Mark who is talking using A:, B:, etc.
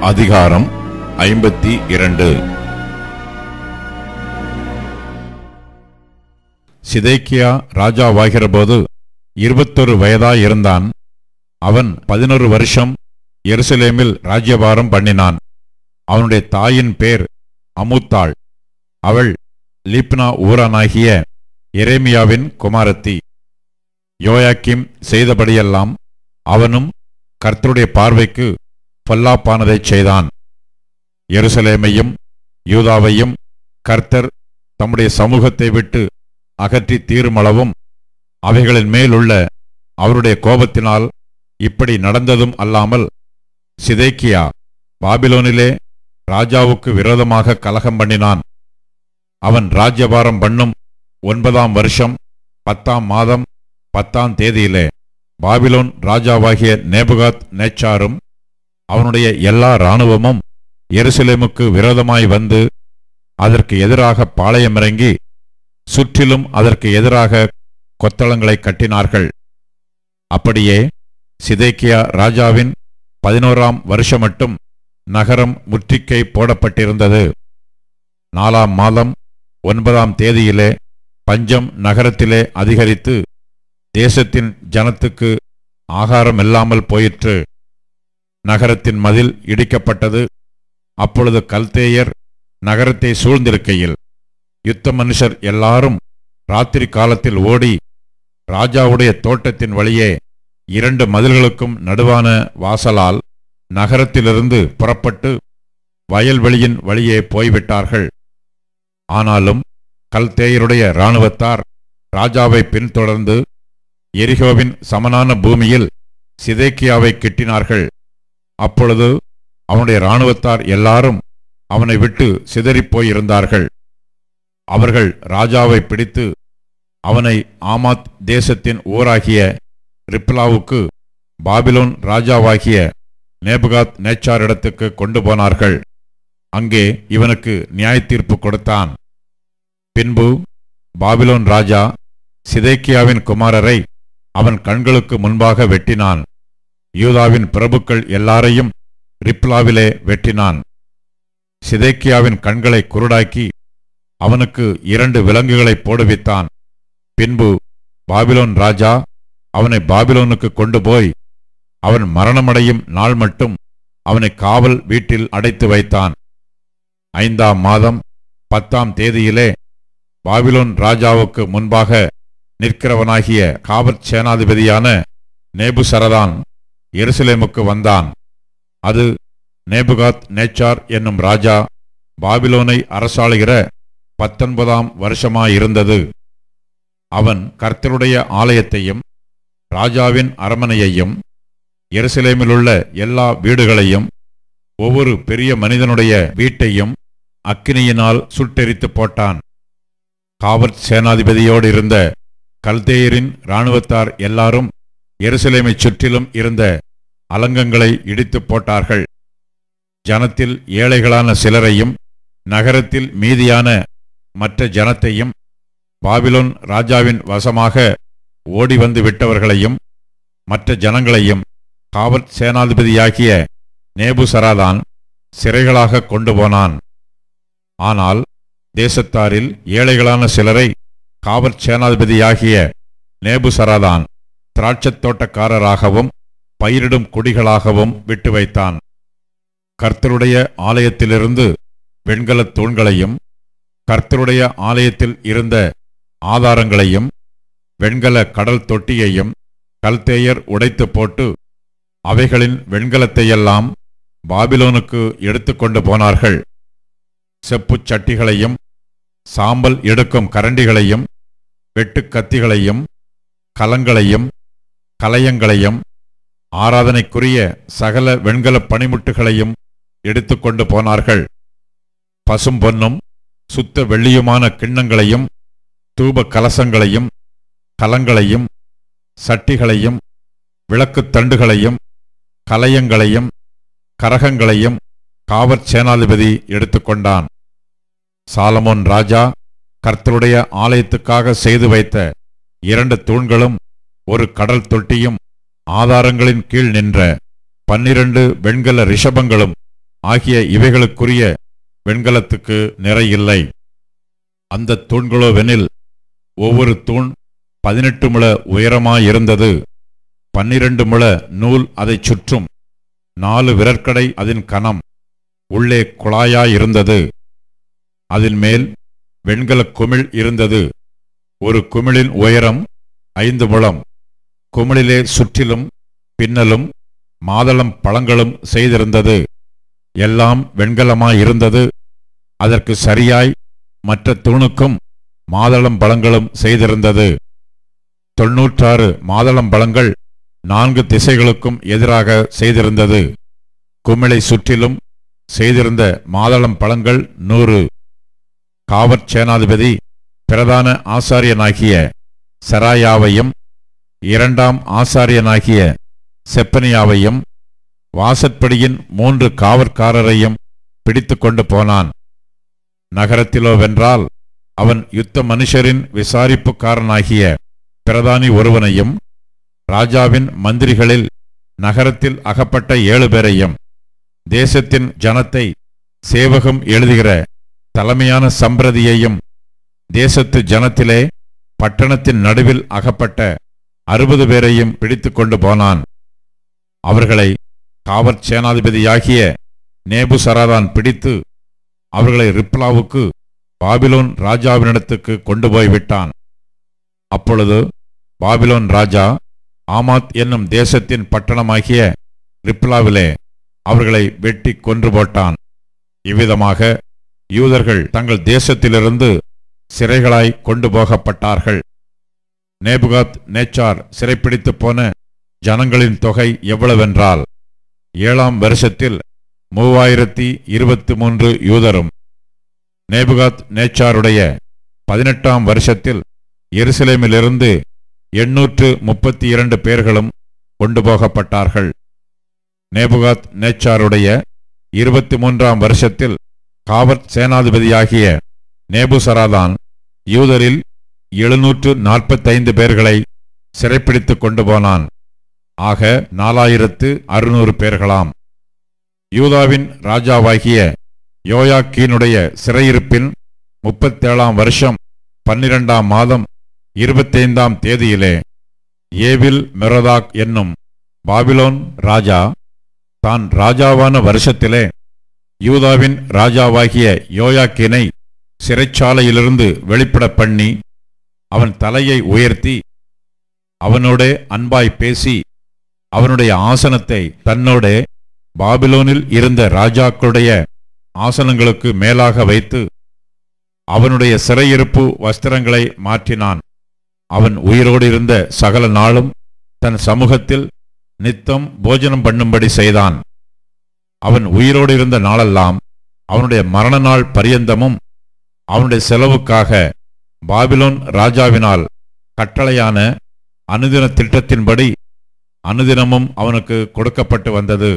A: அதிகாரம் 52. சிதேக்கியா ராஜாவாகிறபோது 21 வயதாயிருந்தான். அவன் 11 வருஷம் எருசலேமில் ராஜ்யபாரம் பண்ணினான். அவனுடைய தாயின் பேர் அமுத்தாள். அவள் லீப்னா ஊரானாகிய எரேமியாவின் குமாரத்தி. யோயாக்கீம் செய்தபடியெல்லாம் அவனும் கர்த்தருடைய பார்வைக்கு பொல்லாப்பானதைச் செய்தான். எருசலேமையும் யூதாவையும் கர்த்தர் தம்முடைய சமூகத்தை விட்டு அகற்றி தீருமளவும் அவைகளின் மேலுள்ள அவருடைய கோபத்தினால் இப்படி நடந்ததும் அல்லாமல், சிதேக்கியா பாபிலோனிலே ராஜாவுக்கு விரோதமாக கலகம் பண்ணினான். அவன் ராஜ்யபாரம் பண்ணும் 9ஆம் வருஷம் 10ஆம் மாதம் 10ஆம் தேதியிலே பாபிலோன் ராஜாவாகிய நேபுகாத் நேச்சாரும் அவனுடைய எல்லா இராணுவமும் எருசலேமுக்கு விரோதமாய் வந்து அதற்கு எதிராக பாளையமிறங்கி சுற்றிலும் அதற்கு எதிராக கொத்தளங்களை கட்டினார்கள். அப்படியே சிதேக்கியா ராஜாவின் 11ஆம் வருஷமட்டும் நகரம் முற்றுகை போடப்பட்டிருந்தது. 4ஆம் மாதம் 9ஆம் தேதியிலே பஞ்சம் நகரத்திலே அதிகரித்து தேசத்தின் ஜனத்துக்கு ஆகாரம் இல்லாமல் போயிற்று. நகரத்தின் மதில் இடிக்கப்பட்டது. அப்பொழுது கல்தேயர் நகரத்தை சூழ்ந்திருக்கையில் யுத்த மனுஷர் எல்லாரும் ராத்திரி காலத்தில் ஓடி ராஜாவுடைய தோட்டத்தின் வழியே 2 மதில்களுக்கும் நடுவான வாசலால் நகரத்திலிருந்து புறப்பட்டு வயல்வெளியின் வழியே போய்விட்டார்கள். ஆனாலும் கல்தேயருடைய இராணுவத்தார் ராஜாவை பின்தொடர்ந்து எரிகோவின் சமனான பூமியில் சிதேக்கியாவை கிட்டினார்கள். அப்பொழுது அவனுடைய இராணுவத்தார் எல்லாரும் அவனை விட்டு சிதறிப்போயிருந்தார்கள். அவர்கள் ராஜாவை பிடித்து அவனை ஆமாத் தேசத்தின் ஊராகிய ரிப்லாவுக்கு பாபிலோன் ராஜாவாகிய நேபுகாத் நேச்சாரிடத்துக்கு கொண்டு போனார்கள். அங்கே இவனுக்கு நியாயத்தீர்ப்பு கொடுத்தான். பின்பு பாபிலோன் ராஜா சிதேக்கியாவின் குமாரரை அவன் கண்களுக்கு முன்பாக வெட்டினான். யூதாவின் பிரபுக்கள் எல்லாரையும் ரிப்லாவிலே வெட்டினான். சிதேக்கியாவின் கண்களை குருடாக்கி அவனுக்கு 2 விலங்குகளை போடுவித்தான். பின்பு பாபிலோன் ராஜா அவனை பாபிலோனுக்கு கொண்டு போய் அவன் மரணமடையும் நாள் மட்டும் அவனை காவல் வீட்டில் அடைத்து வைத்தான். 5ஆம் மாதம் 10ஆம் தேதியிலே பாபிலோன் ராஜாவுக்கு முன்பாக நிற்கிறவனாகிய காவற் சேனாதிபதியான நேபுசரதான் எருசலேமுக்கு வந்தான். அது நேபுகாத் நேச்சார் என்னும் ராஜா பாபிலோனை அரசாளுகிற 19ஆம் வருஷமாயிருந்தது. அவன் கர்த்தருடைய ஆலயத்தையும் ராஜாவின் அரமனையையும் எருசலேமிலுள்ள எல்லா வீடுகளையும் ஒவ்வொரு பெரிய மனிதனுடைய வீட்டையும் அக்கினியினால் சுட்டெரித்து போட்டான். காவற் சேனாதிபதியோடு இருந்த கல்தேயரின் இராணுவத்தார் எல்லாரும் எருசலேமைச் சுற்றிலும் இருந்த அலங்கங்களை இடித்து போட்டார்கள். ஜனத்தில் ஏழைகளான சிலரையும் நகரத்தில் மீதியான மற்ற ஜனத்தையும் பாபிலோன் ராஜாவின் வசமாக ஓடி வந்து விட்டவர்களையும் மற்ற ஜனங்களையும் காவற் சேனாதிபதியாகிய நேபுசராதான் சிறைகளாக கொண்டு போனான். ஆனால் தேசத்தாரில் ஏழைகளான சிலரை காவற் சேனாதிபதியாகிய நேபுசராதான் திராட்சத் தோட்டக்காரராகவும் பயிரிடும் குடிகளாகவும் விட்டு வைத்தான். கர்த்தருடைய ஆலயத்திலிருந்து வெண்கலத் தூண்களையும் கர்த்தருடைய ஆலயத்தில் இருந்த ஆதாரங்களையும் வெண்கல கடல் தொட்டியையும் கல்தேயர் உடைத்து போட்டு அவைகளின் வெண்கலத்தையெல்லாம் பாபிலோனுக்கு எடுத்துக்கொண்டு போனார்கள். செப்புச் சட்டிகளையும் சாம்பல் எடுக்கும் கரண்டிகளையும் வெட்டுக்கத்திகளையும் கலங்களையும் கலயங்களையும் ஆராதனைக்குரிய சகல வெண்கல பணிமுட்டுகளையும் எடுத்துக்கொண்டு போனார்கள். பசும்பொன்னும் சுத்த வெள்ளியுமான கிண்ணங்களையும் தூப கலசங்களையும் கலங்களையும் சட்டிகளையும் விளக்குத் தண்டுகளையும் கலயங்களையும் கரகங்களையும் காவற் சேனாதிபதி எடுத்துக்கொண்டான். சாலமோன் ராஜா கர்த்தருடைய ஆலயத்துக்காக செய்து வைத்த 2 தூண்களும் ஒரு கடல் தொட்டியும் ஆதாரங்களின் கீழ் நின்ற 12 வெண்கல ரிஷபங்களும் ஆகிய இவைகளுக்குரிய வெண்கலத்துக்கு நிறையில்லை. அந்த தூண்களோவெனில் ஒவ்வொரு தூண் 18 முழ உயரமாயிருந்தது. 12 முழ நூல் அதைச் சுற்றும். 4 விரற்கடை அதன் கனம். உள்ளே குழாயாயிருந்தது. அதன் மேல் வெண்கலக் குமிழ் இருந்தது. ஒரு குமிழின் உயரம் 5 முழம். குமிழிலே சுற்றிலும் பின்னலும் மாதளம் பழங்களும் செய்திருந்தது. எல்லாம் வெண்கலமாயிருந்தது. அதற்கு சரியாய் மற்ற தூணுக்கும் மாதளம் பழங்களும் செய்திருந்தது. 96 மாதளம் பழங்கள் 4 திசைகளுக்கும் எதிராக செய்திருந்தது. குமிழை சுற்றிலும் செய்திருந்த மாதளம் பழங்கள் 100. காவற் சேனாதிபதி பிரதான ஆசாரியனாகிய செராயாவையும் 2ஆம் ஆசாரியனாகிய செப்பனியாவையும் வாசற்படியின் 3 காவற்காரரையும் பிடித்து கொண்டு போனான். நகரத்திலோவென்றால் அவன் யுத்த மனுஷரின் விசாரிப்புக்காரனாகிய பிரதானி ஒருவனையும் ராஜாவின் மந்திரிகளில் நகரத்தில் அகப்பட்ட 7 பேரையும் தேசத்தின் ஜனத்தை சேவகம் எழுதுகிற தலைமையான சம்பிரதியையும் தேசத்து ஜனத்திலே பட்டணத்தின் நடுவில் அகப்பட்ட 60 பேரையும் பிடித்து கொண்டு போனான். அவர்களை காவற் சேனாதிபதியாகிய நேபுசராதான் பிடித்து அவர்களை ரிப்லாவுக்கு பாபிலோன் ராஜாவினிடத்துக்கு கொண்டு போய்விட்டான். அப்பொழுது பாபிலோன் ராஜா ஆமாத் என்னும் தேசத்தின் பட்டணமாகிய ரிப்லாவிலே அவர்களை வெட்டி கொன்று போட்டான். இவ்விதமாக யூதர்கள் தங்கள் தேசத்திலிருந்து சிறைகளாய் கொண்டு போகப்பட்டார்கள். நேபுகாத் நேச்சார் சிறைப்பிடித்து போன ஜனங்களின் தொகை எவ்வளவென்றால் 7ஆம் வருஷத்தில் 3023 யூதரும், நேபுகாத் நேச்சாருடைய 18ஆம் வருஷத்தில் எருசலேமிலிருந்து 832 பேர்களும் கொண்டு போகப்பட்டார்கள். நேபுகாத் நேச்சாருடைய 23ஆம் வருஷத்தில் காவற் சேனாதிபதியாகிய நேபுசராதான் யூதரில் 745 பேர்களை சிறைப்பிடித்து கொண்டு போனான். ஆக 4600 பேர்களாம். யூதாவின் ராஜாவாகிய யோயாக்கீனுடைய சிறையிருப்பின் 37ஆம் வருஷம் 12ஆம் மாதம் 25ஆம் தேதியிலே ஏவில் மெரோதாக் என்னும் பாபிலோன் ராஜா தான் ராஜாவான வருஷத்திலே யூதாவின் ராஜாவாகிய யோயாக்கீனை சிறைச்சாலையிலிருந்து வெளிப்பட பண்ணி அவன் தலையை உயர்த்தி அவனோடே அன்பாய் பேசி அவனுடைய ஆசனத்தை தன்னோடே பாபிலோனில் இருந்த ராஜாக்களுடைய ஆசனங்களுக்கு மேலாக வைத்து அவனுடைய சிறையிருப்பு வஸ்திரங்களை மாற்றினான். அவன் உயிரோடு இருந்த சகல நாளும் தன் சமூகத்தில் நித்தம் போஜனம் பண்ணும்படி செய்தான். அவன் உயிரோடு இருந்த நாளெல்லாம் அவனுடைய மரண நாள் பரியந்தமும் அவனுடைய செலவுக்காக பாபிலோன் ராஜாவினால் கட்டளையான அனுதின திட்டத்தின்படி அனுதினமும் அவனுக்கு கொடுக்கப்பட்டு வந்தது.